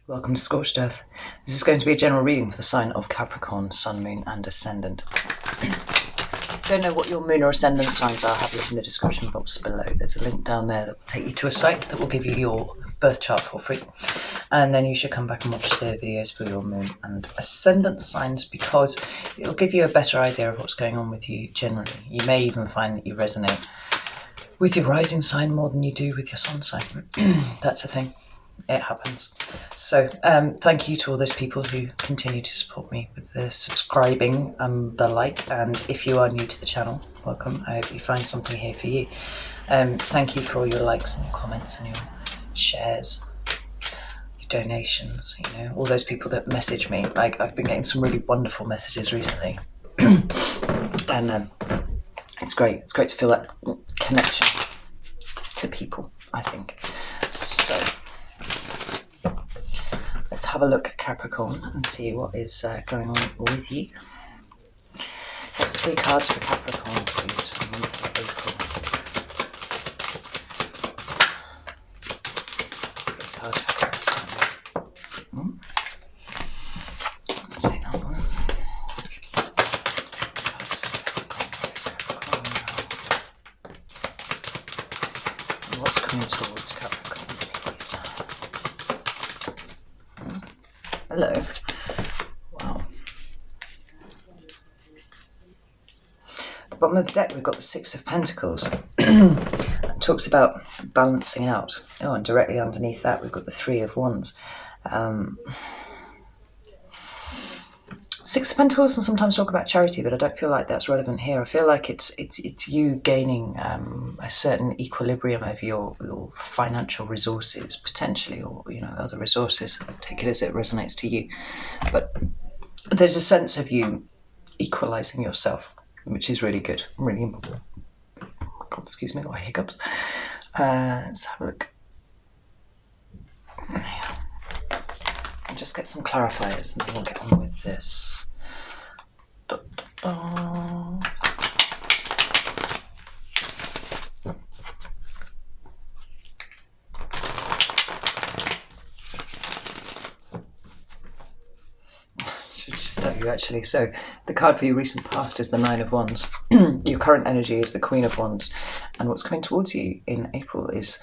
Welcome to Scorched Earth. This is going to be a general reading for the sign of Capricorn, Sun, Moon and Ascendant. Don't know what your Moon or Ascendant signs are, have a look in the description box below. There's a link down there that will take you to a site that will give you your birth chart for free. And then you should come back and watch the videos for your Moon and Ascendant signs, because it'll give you a better idea of what's going on with you generally. You may even find that you resonate with your rising sign more than you do with your sun sign. That's a thing. It happens. So thank you to all those people who continue to support me with the subscribing and the like. And if you are new to the channel, welcome. I hope you find something here for you. Thank you for all your likes and your comments and your shares, your donations, you know, all those people that message me. Like, I've been getting some really wonderful messages recently. And it's great. It's great to feel that connection to people, I think. So let's have a look at Capricorn and see what is going on with you. Got 3 cards for Capricorn, please, for the month of April. 3 cards for Capricorn. Let's take that one. And what's coming towards Capricorn, please? Hello. Wow. At the bottom of the deck, we've got the 6 of Pentacles. It talks about balancing out. Oh, and directly underneath that, we've got the 3 of Wands. 6 of Pentacles and sometimes talk about charity, but I don't feel like that's relevant here. I feel like it's you gaining a certain equilibrium of your financial resources, potentially, or, you know, other resources. Take it as it resonates to you. But there's a sense of you equalizing yourself, which is really good, really important. Oh God, excuse me, got hiccups. Let's have a look. Yeah. I'll just get some clarifiers and then we'll get on with this. Should just tell you actually. So the card for your recent past is the 9 of Wands. Your current energy is the Queen of Wands, and what's coming towards you in April is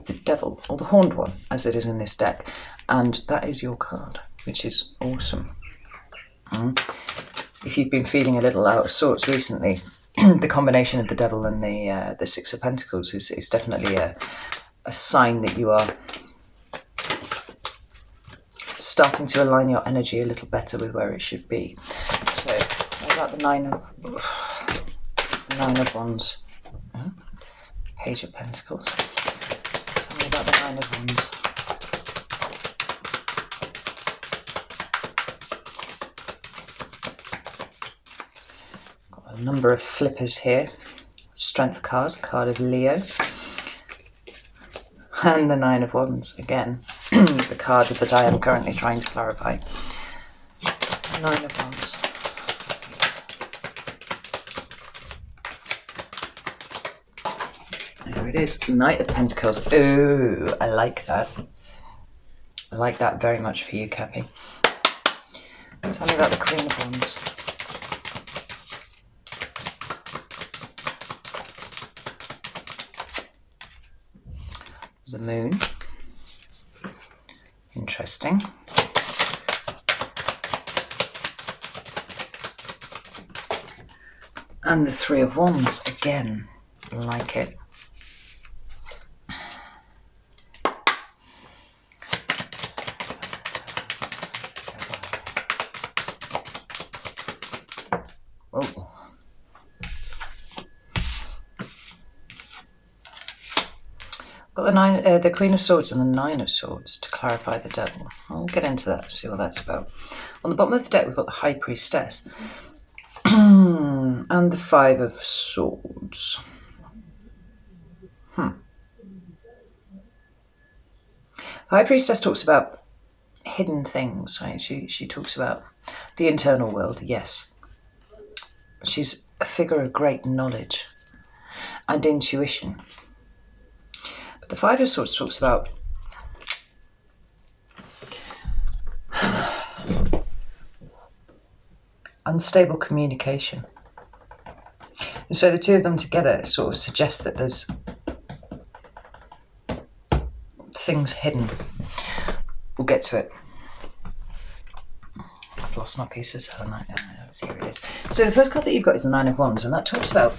the Devil, or the Horned One, as it is in this deck, and that is your card, which is awesome. If you've been feeling a little out of sorts recently, the combination of the Devil and the 6 of Pentacles is definitely a sign that you are starting to align your energy a little better with where it should be. So, what about the 9 of Wands? Page of Pentacles. Tell me about the 9 of Wands. A number of flippers here. Strength card, card of Leo, and the 9 of Wands again. The card that I am currently trying to clarify. 9 of Wands. There it is. Knight of Pentacles. Ooh, I like that. I like that very much for you, Cappy. Tell me about the Queen of Wands. The Moon. Interesting. And the 3 of Wands again. Like it. Oh. Got the Queen of Swords and the 9 of Swords to clarify the Devil. I'll get into that, see what that's about. On the bottom of the deck, we've got the High Priestess and the 5 of Swords. The High Priestess talks about hidden things, right? She talks about the internal world, yes. She's a figure of great knowledge and intuition. But the 5 of Swords talks about unstable communication. And so the two of them together sort of suggest that there's things hidden. We'll get to it. I've lost my piece of selenite. Let's see here it is. So the first card that you've got is the Nine of Wands, and that talks about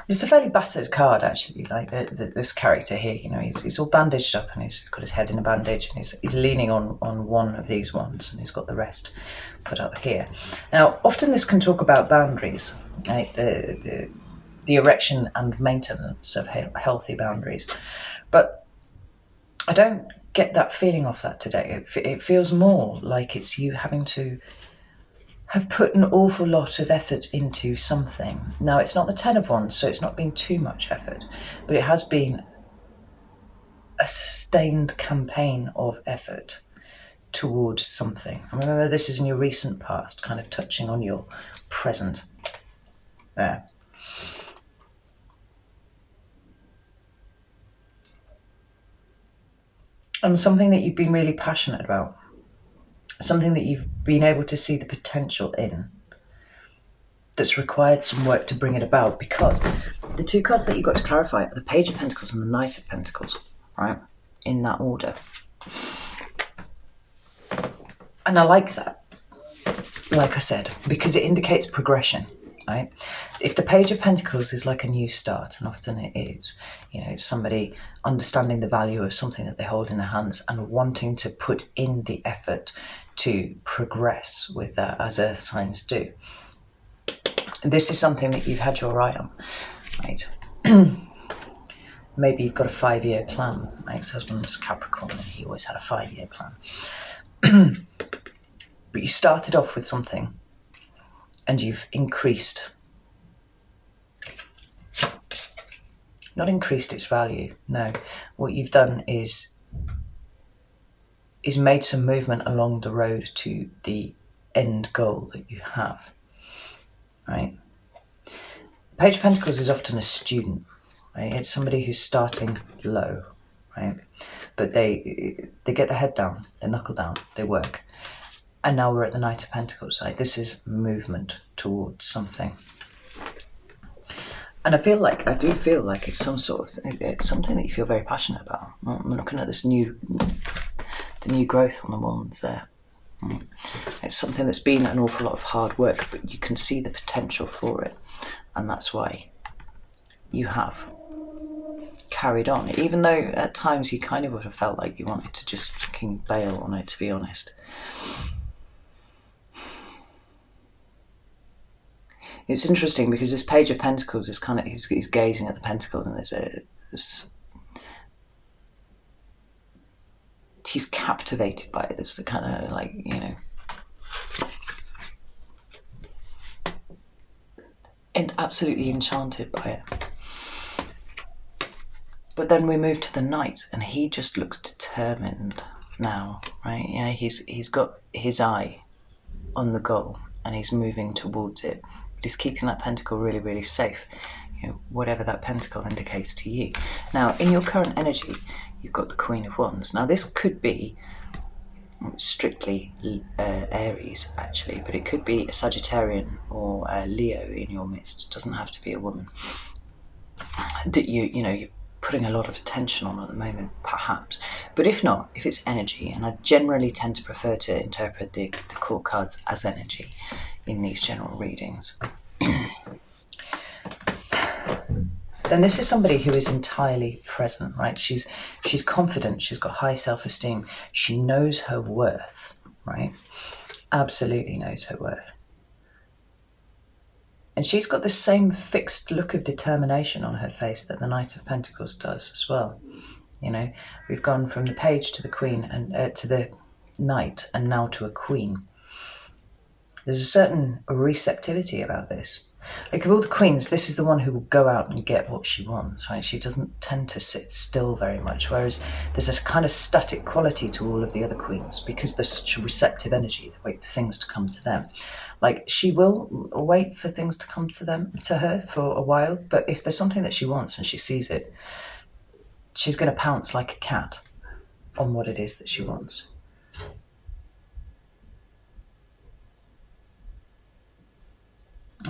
it's a fairly battered card, actually. Like this character here, you know, he's all bandaged up, and he's got his head in a bandage, and he's leaning on one of these wands, and he's got the rest put up here. Now, often this can talk about boundaries, right? The erection and maintenance of healthy boundaries, but I don't get that feeling off that today. It feels more like it's you having to have put an awful lot of effort into something. Now, it's not the Ten of Wands, so it's not been too much effort, but it has been a sustained campaign of effort towards something. And remember, this is in your recent past, kind of touching on your present there. And something that you've been really passionate about. Something that you've been able to see the potential in, that's required some work to bring it about, because the two cards that you've got to clarify are the Page of Pentacles and the Knight of Pentacles, right? In that order. And I like that, like I said, because it indicates progression, right? If the Page of Pentacles is like a new start, and often it is, you know, it's somebody understanding the value of something that they hold in their hands and wanting to put in the effort to progress with that, as earth signs do. This is something that you've had your eye on, right? Maybe you've got a 5-year plan. My ex-husband was Capricorn, and he always had a 5-year plan. But you started off with something, and you've increased, not increased its value, no. What you've done is made some movement along the road to the end goal that you have, right? Page of Pentacles is often a student, right? It's somebody who's starting low, right? But they get their head down, they knuckle down, they work. And now we're at the Knight of Pentacles. Like, this is movement towards something. And I do feel like it's some sort of thing, it's something that you feel very passionate about. I'm looking at this the new growth on the wands there. It's something that's been an awful lot of hard work, but you can see the potential for it. And that's why you have carried on, even though at times you kind of would have felt like you wanted to just fucking bail on it, to be honest. It's interesting because this Page of Pentacles is kind of, he's gazing at the pentacle, and he's captivated by it. There's the kind of like, you know, and absolutely enchanted by it. But then we move to the Knight, and he just looks determined now, right? Yeah, he's got his eye on the goal, and he's moving towards it. But he's keeping that pentacle really, really safe. You know, whatever that pentacle indicates to you. Now, in your current energy, you've got the Queen of Wands. Now, this could be strictly Aries, actually, but it could be a Sagittarian or a Leo in your midst. It doesn't have to be a woman that you know you're putting a lot of attention on at the moment, perhaps. But if not, if it's energy, and I generally tend to prefer to interpret the court cards as energy in these general readings, then this is somebody who is entirely present, right? She's confident, she's got high self-esteem, she knows her worth, right? Absolutely knows her worth. And she's got the same fixed look of determination on her face that the Knight of Pentacles does as well. You know, we've gone from the Page to the Queen, and to the Knight, and now to a Queen. There's a certain receptivity about this. Like, of all the queens, this is the one who will go out and get what she wants, right? She doesn't tend to sit still very much, whereas there's this kind of static quality to all of the other queens, because there's such a receptive energy. They wait for things to come to them. Like, she will wait for things to come to her for a while, but if there's something that she wants and she sees it, she's going to pounce like a cat on what it is that she wants.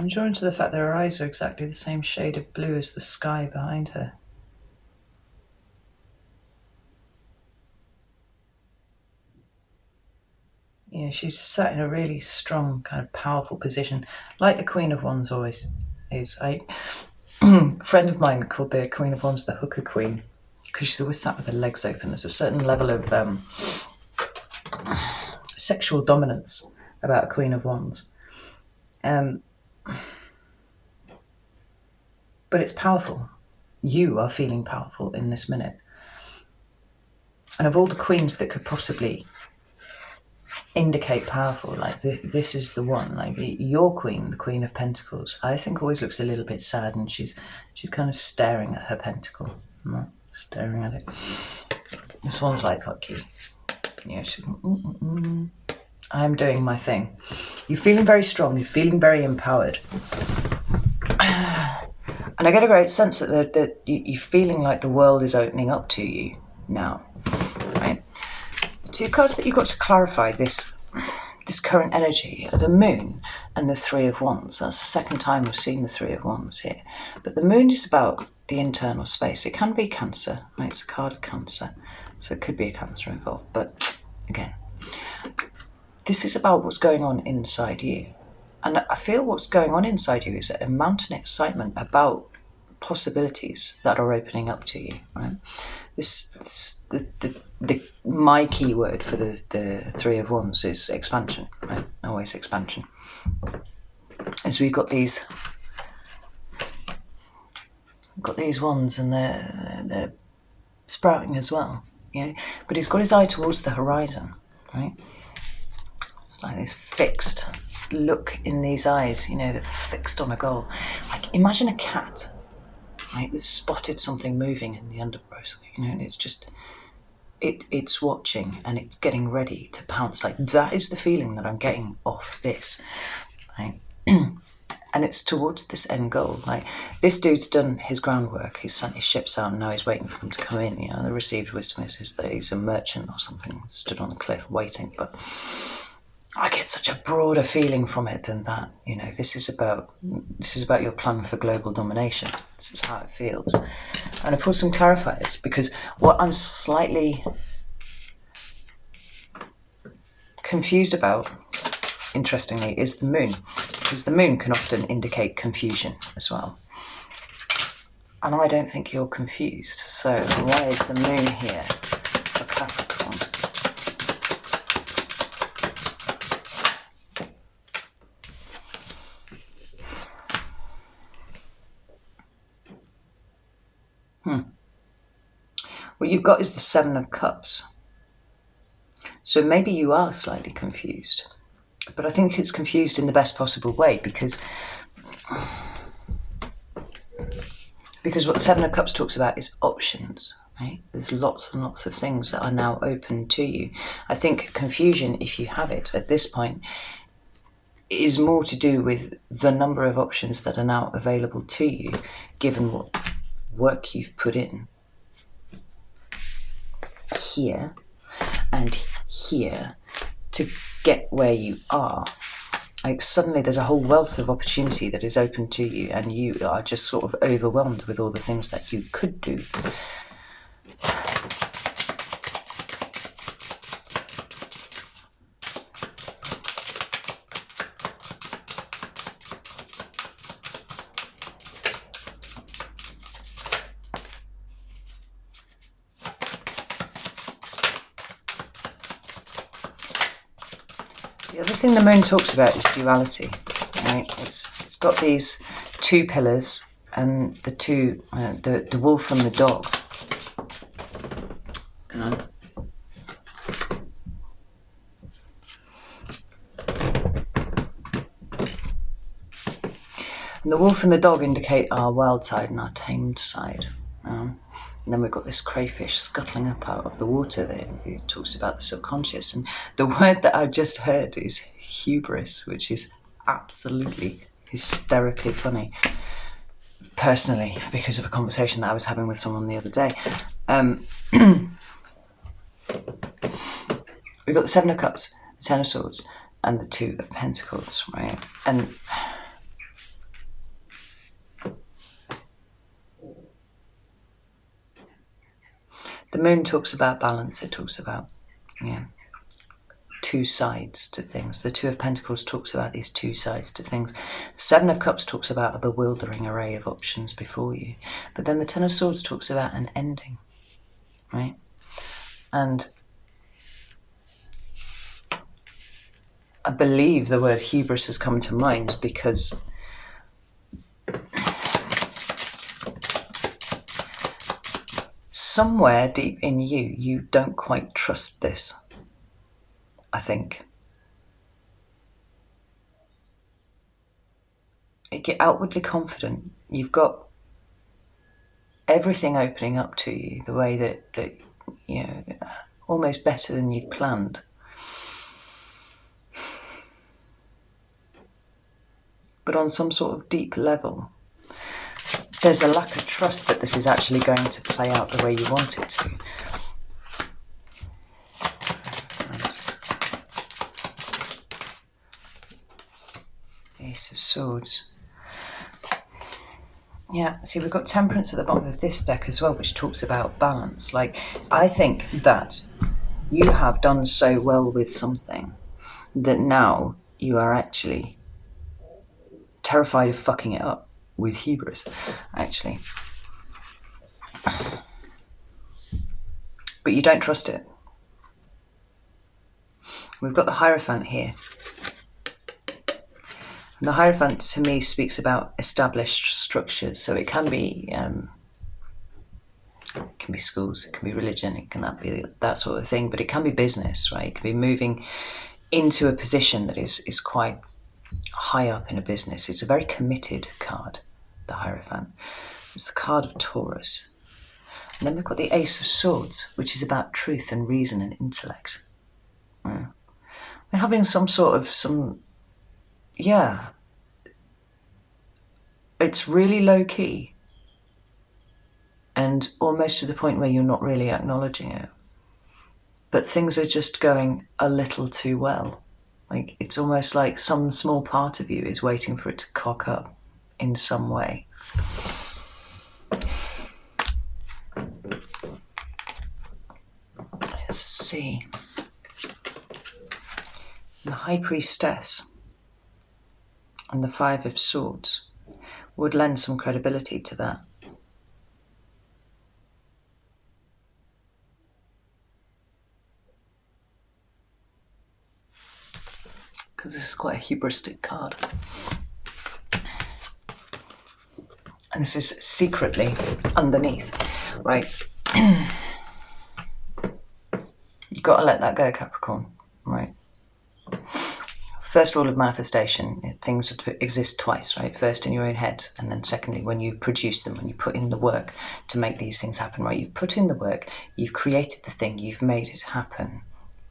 I'm drawn to the fact that her eyes are exactly the same shade of blue as the sky behind her. Yeah, she's sat in a really strong, kind of powerful position, like the Queen of Wands always is. A friend of mine called the Queen of Wands the hooker queen, because she's always sat with her legs open. There's a certain level of sexual dominance about a Queen of Wands. But it's powerful. You are feeling powerful in this minute. And of all the queens that could possibly indicate powerful, like this is the one. Like your queen, the Queen of Pentacles, I think always looks a little bit sad, and she's kind of staring at her pentacle, staring at it. This one's like, fuck you. Yeah, she's I'm doing my thing. You're feeling very strong, you're feeling very empowered. And I get a great sense that you're feeling like the world is opening up to you now, right? Two cards that you've got to clarify this current energy are the Moon and the Three of Wands. That's the second time we've seen the Three of Wands here. But the Moon is about the internal space. It can be Cancer, right? It's a card of Cancer, so it could be a Cancer involved. But again, this is about what's going on inside you. And I feel what's going on inside you is a mountain excitement about possibilities that are opening up to you, right? My key word for the Three of Wands is expansion, right? Always expansion. As we've got these wands, and they're sprouting as well, you know. But he's got his eye towards the horizon, right? It's like this fixed look in these eyes, you know, they're fixed on a goal. Like imagine a cat, right, that's spotted something moving in the underbrush, you know, and it's just it's watching and it's getting ready to pounce. Like that is the feeling that I'm getting off this, right? And it's towards this end goal. Like this dude's done his groundwork, he's sent his ships out, and now he's waiting for them to come in. You know, the received wisdom is that he's a merchant or something, stood on the cliff waiting. But I get such a broader feeling from it than that. You know, this is about your plan for global domination. This is how it feels. And I pull some clarifiers, because what I'm slightly confused about, interestingly, is the Moon, because the Moon can often indicate confusion as well. And I don't think you're confused. So why is the Moon here for Capricorn? What you've got is the Seven of Cups. So maybe you are slightly confused, but I think it's confused in the best possible way, because what the Seven of Cups talks about is options, right? There's lots and lots of things that are now open to you. I think confusion, if you have it at this point, is more to do with the number of options that are now available to you, given what work you've put in here and here to get where you are. Like suddenly there's a whole wealth of opportunity that is open to you, and you are just sort of overwhelmed with all the things that you could do. The other thing the Moon talks about is duality, right? It's got these two pillars, and the two, the wolf and the dog. And the wolf and the dog indicate our wild side and our tamed side. And then we've got this crayfish scuttling up out of the water there. He talks about the subconscious. And the word that I've just heard is hubris, which is absolutely hysterically funny, personally, because of a conversation that I was having with someone the other day. We've got the Seven of Cups, the Ten of Swords, and the Two of Pentacles, right? And moon talks about balance. It talks about, two sides to things. The Two of Pentacles talks about these two sides to things. The Seven of Cups talks about a bewildering array of options before you. But then the Ten of Swords talks about an ending, right? And I believe the word hubris has come to mind because somewhere deep in you, you don't quite trust this, I think. You get outwardly confident. You've got everything opening up to you the way that almost better than you'd planned. But on some sort of deep level, there's a lack of trust that this is actually going to play out the way you want it to. Ace of Swords. Yeah, see, we've got Temperance at the bottom of this deck as well, which talks about balance. Like, I think that you have done so well with something that now you are actually terrified of fucking it up with hubris, actually. But you don't trust it. We've got the Hierophant here. And the Hierophant to me speaks about established structures. So it can be schools, it can be religion, it can be that sort of thing, but it can be business, right? It can be moving into a position that is quite high up in a business. It's a very committed card, the Hierophant. It's the card of Taurus. And then we've got the Ace of Swords, which is about truth and reason and intellect. We're having it's really low key and almost to the point where you're not really acknowledging it. But things are just going a little too well. Like, it's almost like some small part of you is waiting for it to cock up in some way. Let's see. The High Priestess and the Five of Swords would lend some credibility to that. Because this is quite a hubristic card. And this is secretly underneath, right? You've got to let that go, Capricorn, right? First rule of manifestation, things exist twice, right? First in your own head, and then secondly when you produce them, when you put in the work to make these things happen, right? You've put in the work, you've created the thing, you've made it happen,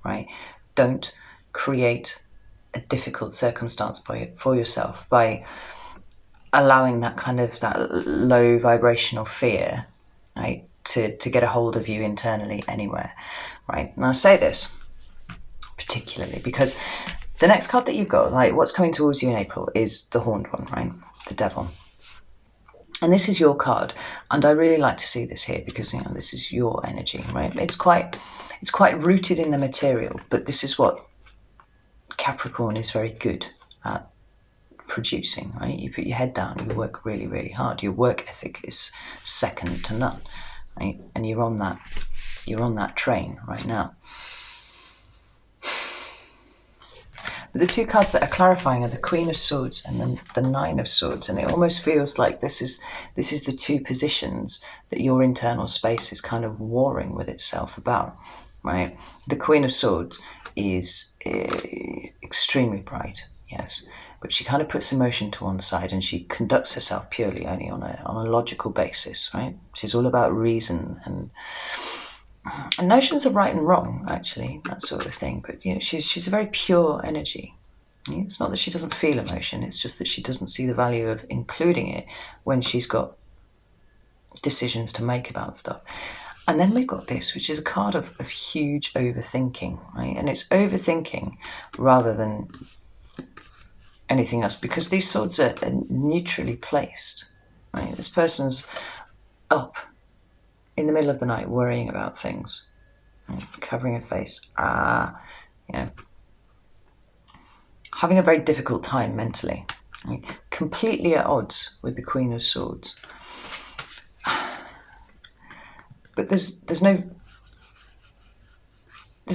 right? Don't create a difficult circumstance for yourself by allowing that kind of that low vibrational fear, right, to get a hold of you internally anywhere, right? And I say this particularly because the next card that you've got, like what's coming towards you in April, is the Horned One, right? The Devil. And this is your card, and I really like to see this here because this is your energy, right? It's quite rooted in the material, but this is what Capricorn is very good at producing, right? You put your head down, you work really, really hard. Your work ethic is second to none, right? And you're on that train right now. But the two cards that are clarifying are the Queen of Swords and then the Nine of Swords, and it almost feels like this is the two positions that your internal space is kind of warring with itself about, right? The Queen of Swords is extremely bright, yes, but she kind of puts emotion to one side and she conducts herself purely only on a logical basis, right? She's all about reason and notions of right and wrong, actually, that sort of thing. But she's a very pure energy. It's not that she doesn't feel emotion, it's just that she doesn't see the value of including it when she's got decisions to make about stuff. And then we've got this, which is a card of huge overthinking, right? And it's overthinking rather than anything else, because these swords are neutrally placed, right? This person's up in the middle of the night worrying about things, covering your face, you know, having a very difficult time mentally, completely at odds with the Queen of Swords. But there's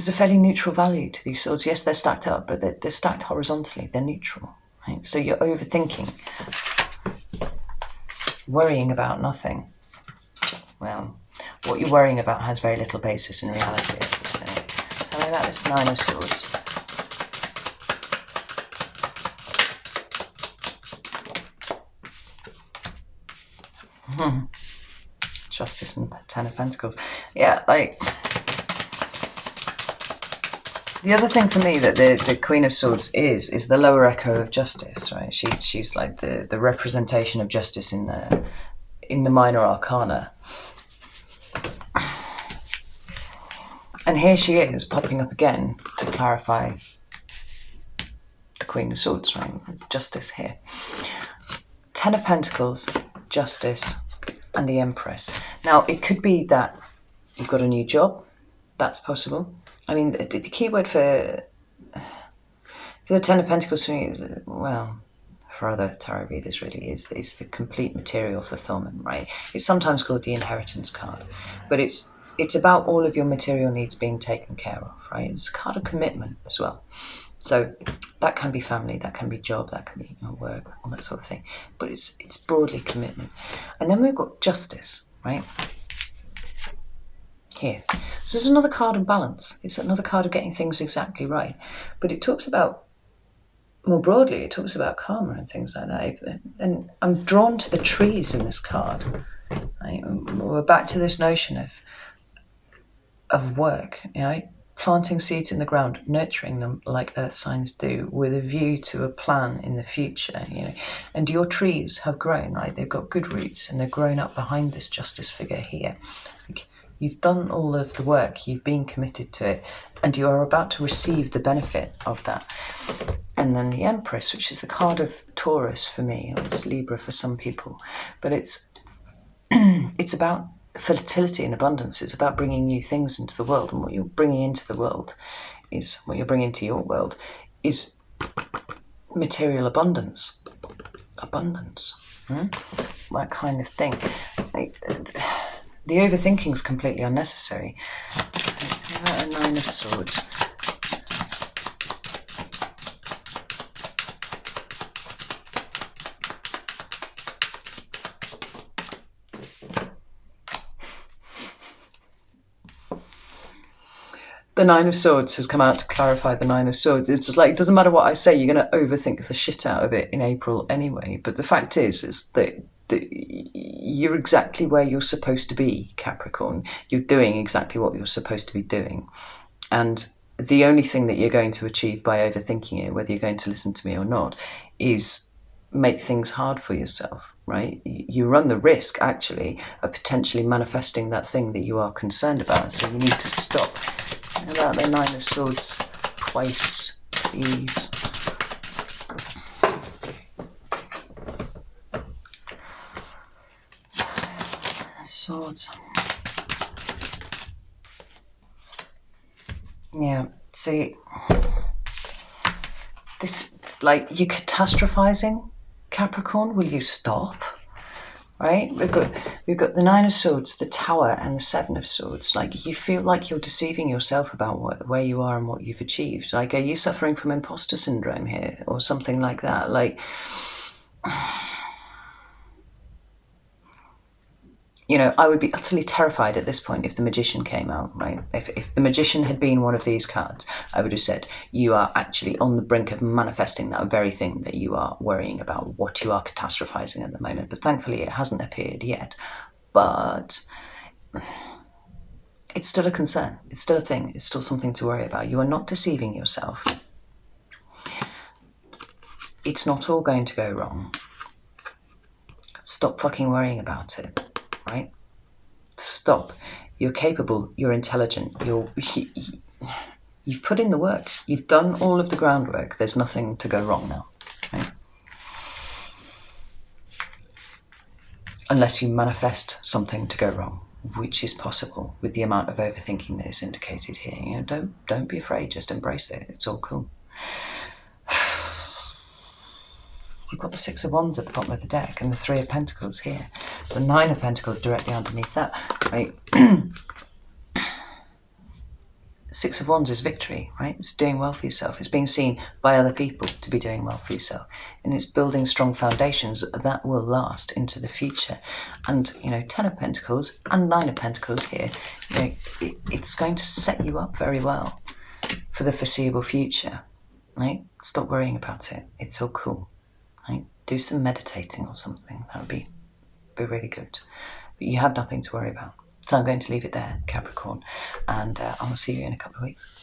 a fairly neutral value to these swords. Yes, they're stacked up, but they're stacked horizontally. They're neutral, right? So you're overthinking, worrying about nothing. Well, what you're worrying about has very little basis in reality. So tell me about this Nine of Swords. Justice and Ten of Pentacles. Yeah, like, the other thing for me that the Queen of Swords is the lower echo of justice, right? She's like the representation of justice in the minor arcana. And here she is popping up again to clarify the Queen of Swords, right? Justice here. Ten of Pentacles, Justice, and the Empress. Now, it could be that you've got a new job. That's possible. I mean, the key word for the Ten of Pentacles for me is, well, for other tarot readers really, is the complete material fulfillment, right? It's sometimes called the inheritance card, but it's about all of your material needs being taken care of, right? It's a card of commitment as well. So that can be family, that can be job, that can be work, all that sort of thing. But it's broadly commitment. And then we've got justice, right? Here. So this is another card of balance. It's another card of getting things exactly right. But it talks about, more broadly, it talks about karma and things like that. And I'm drawn to the trees in this card. Right? We're back to this notion of work, planting seeds in the ground, nurturing them like earth signs do, with a view to a plan in the future, And your trees have grown, right? They've got good roots and they're grown up behind this justice figure here. You've done all of the work, you've been committed to it, and you are about to receive the benefit of that. And then the Empress, which is the card of Taurus for me, or it's Libra for some people, but it's about fertility and abundance. It's about bringing new things into the world, and what you're bringing into the world is, what you're bringing into your world is material abundance. That kind of thing. The overthinking is completely unnecessary. A Nine of Swords. The Nine of Swords has come out to clarify the Nine of Swords. It's just like, it doesn't matter what I say, you're going to overthink the shit out of it in April anyway. But the fact is that you're exactly where you're supposed to be, Capricorn. You're doing exactly what you're supposed to be doing. And the only thing that you're going to achieve by overthinking it, whether you're going to listen to me or not, is make things hard for yourself, right? You run the risk, actually, of potentially manifesting that thing that you are concerned about. So you need to stop. How about the Nine of Swords twice, please? Swords. Yeah, see, this, like, you're catastrophizing, Capricorn. Will you stop? Right? We've got the Nine of Swords, the Tower, and the Seven of Swords. Like, you feel like you're deceiving yourself about where you are and what you've achieved. Like, are you suffering from imposter syndrome here, or something like that? Like, I would be utterly terrified at this point if the Magician came out, right? If the Magician had been one of these cards, I would have said, you are actually on the brink of manifesting that very thing that you are worrying about, what you are catastrophizing at the moment. But thankfully it hasn't appeared yet. But it's still a concern. It's still a thing. It's still something to worry about. You are not deceiving yourself. It's not all going to go wrong. Stop fucking worrying about it. Right? Stop. You're capable. You're intelligent. You've put in the work. You've done all of the groundwork. There's nothing to go wrong now. Right? Unless you manifest something to go wrong, which is possible with the amount of overthinking that is indicated here. You know, don't be afraid, just embrace it. It's all cool. You've got the Six of Wands at the bottom of the deck and the Three of Pentacles here. The Nine of Pentacles directly underneath that. Right? Six of Wands is victory, right? It's doing well for yourself. It's being seen by other people to be doing well for yourself. And it's building strong foundations that will last into the future. And, you know, Ten of Pentacles and Nine of Pentacles here, you know, it's going to set you up very well for the foreseeable future, right? Stop worrying about it. It's all cool. Right? Do some meditating or something. That would be really good. But you have nothing to worry about. So I'm going to leave it there, Capricorn, and I will see you in a couple of weeks.